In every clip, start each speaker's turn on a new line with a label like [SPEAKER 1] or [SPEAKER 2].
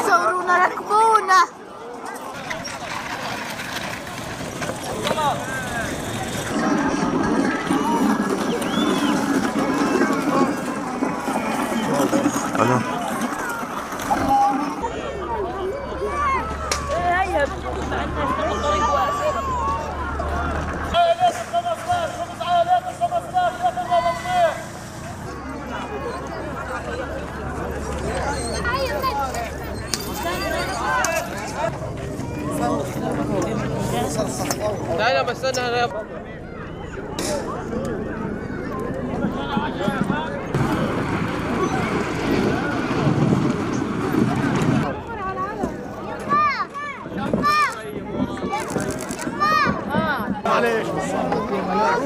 [SPEAKER 1] صورونا ركبونا.
[SPEAKER 2] Ano?
[SPEAKER 3] لا بس انا
[SPEAKER 4] معليش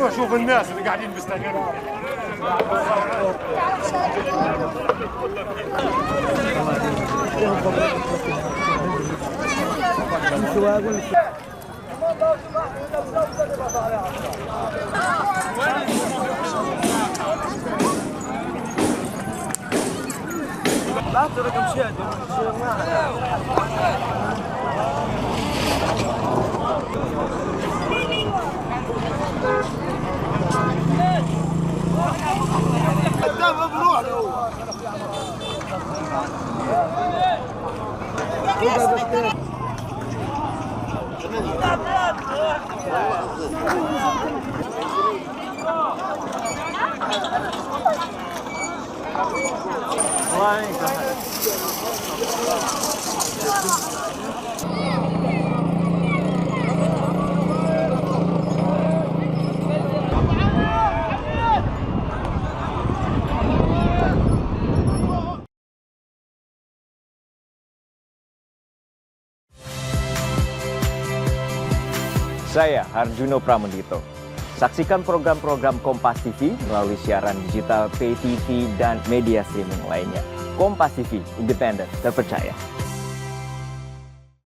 [SPEAKER 4] روح شوف الناس اللي قاعدين بيستنوا.
[SPEAKER 3] لا رقم شهد
[SPEAKER 5] Saya Harjuno Pramendito. Saksikan program-program Kompas TV melalui siaran digital, pay TV, dan media streaming lainnya. Kompas TV, independen, terpercaya.